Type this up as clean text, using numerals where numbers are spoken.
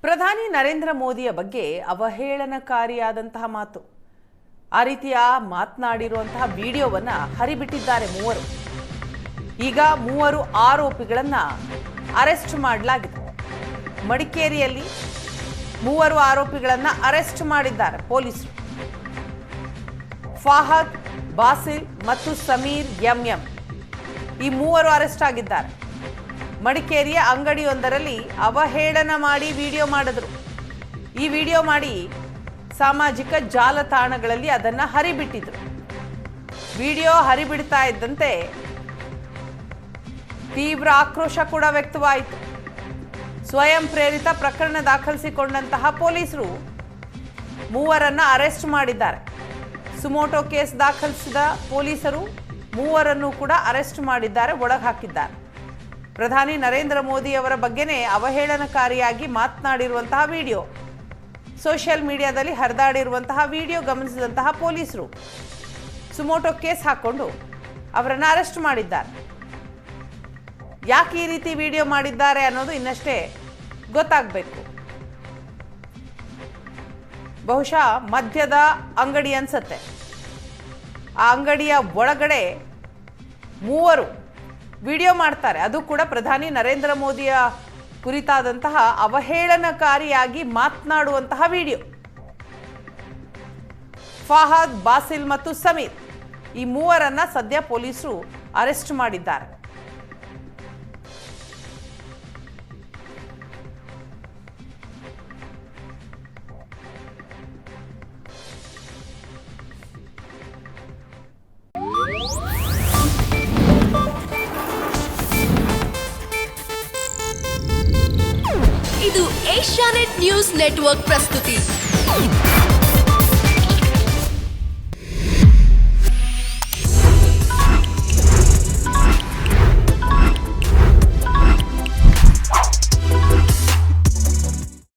ಪ್ರಧಾನಿ ನರೇಂದ್ರ ಮೋದಿಯ ಬಗ್ಗೆ ಅವಹೇಳನಕಾರಿಯಾದಂತಹ ಮಾತು, ಆ ರೀತಿಯ ಮಾತನಾಡಿರುವಂತಹ ವಿಡಿಯೋವನ್ನು ಹರಿಬಿಟ್ಟಿದ್ದಾರೆ ಮೂವರು. ಈಗ ಮೂವರು ಆರೋಪಿಗಳನ್ನು ಅರೆಸ್ಟ್ ಮಾಡಲಾಗಿದೆ. ಮಡಿಕೇರಿಯಲ್ಲಿ ಮೂವರು ಆರೋಪಿಗಳನ್ನು ಅರೆಸ್ಟ್ ಮಾಡಿದ್ದಾರೆ ಪೊಲೀಸರು. ಫಾಹದ್, ಬಾಸಿಲ್ ಮತ್ತು ಸಮೀರ್ ಎಂಎಂ ಈ ಮೂವರು ಅರೆಸ್ಟ್ ಆಗಿದ್ದಾರೆ. ಮಡಿಕೇರಿಯ ಅಂಗಡಿಯೊಂದರಲ್ಲಿ ಅವಹೇಳನ ಮಾಡಿ ವಿಡಿಯೋ ಮಾಡಿದ್ರು. ಈ ವಿಡಿಯೋ ಮಾಡಿ ಸಾಮಾಜಿಕ ಜಾಲತಾಣಗಳಲ್ಲಿ ಅದನ್ನು ಹರಿಬಿಟ್ಟಿದ್ರು. ವಿಡಿಯೋ ಹರಿಬಿಡ್ತಾ ಇದ್ದಂತೆ ತೀವ್ರ ಆಕ್ರೋಶ ಕೂಡ ವ್ಯಕ್ತವಾಯಿತು. ಸ್ವಯಂ ಪ್ರೇರಿತ ಪ್ರಕರಣ ದಾಖಲಿಸಿಕೊಂಡಂತಹ ಪೊಲೀಸರು ಮೂವರನ್ನು ಅರೆಸ್ಟ್ ಮಾಡಿದ್ದಾರೆ. ಸುಮೋಟೋ ಕೇಸ್ ದಾಖಲಿಸಿದ ಪೊಲೀಸರು ಮೂವರನ್ನು ಕೂಡ ಅರೆಸ್ಟ್ ಮಾಡಿದ್ದಾರೆ, ಒಳಗೆ ಹಾಕಿದ್ದಾರೆ. ಪ್ರಧಾನಿ ನರೇಂದ್ರ ಮೋದಿ ಅವರ ಬಗ್ಗೆನೇ ಅವಹೇಳನಕಾರಿಯಾಗಿ ಮಾತನಾಡಿರುವಂತಹ ವಿಡಿಯೋ ಸೋಷಿಯಲ್ ಮೀಡಿಯಾದಲ್ಲಿ ಹರಿದಾಡಿರುವಂತಹ ವಿಡಿಯೋ ಗಮನಿಸಿದಂತಹ ಪೊಲೀಸರು ಸುಮೋಟೋ ಕೇಸ್ ಹಾಕೊಂಡು ಅವರನ್ನು ಅರೆಸ್ಟ್ ಮಾಡಿದ್ದಾರೆ. ಯಾಕೆ ಈ ರೀತಿ ವಿಡಿಯೋ ಮಾಡಿದ್ದಾರೆ ಅನ್ನೋದು ಇನ್ನಷ್ಟೇ ಗೊತ್ತಾಗಬೇಕು. ಬಹುಶಃ ಮದ್ಯದ ಅಂಗಡಿ ಅನ್ಸತ್ತೆ. ಆ ಅಂಗಡಿಯ ಒಳಗಡೆ ಮೂವರು ವಿಡಿಯೋ ಮಾಡ್ತಾರೆ, ಅದು ಕೂಡ ಪ್ರಧಾನಿ ನರೇಂದ್ರ ಮೋದಿಯ ಕುರಿತಾದಂತಹ ಅವಹೇಳನಕಾರಿಯಾಗಿ ಮಾತನಾಡುವಂತಹ ವಿಡಿಯೋ. ಫಾಹದ್, ಬಾಸಿಲ್ ಮತ್ತು ಸಮೀರ್ ಈ ಮೂವರನ್ನ ಸದ್ಯ ಪೊಲೀಸರು ಅರೆಸ್ಟ್ ಮಾಡಿದ್ದಾರೆ. ಇದು ಏಷ್ಯಾನೆಟ್ ನ್ಯೂಸ್ ನೆಟ್ವರ್ಕ್ ಪ್ರಸ್ತುತಿ.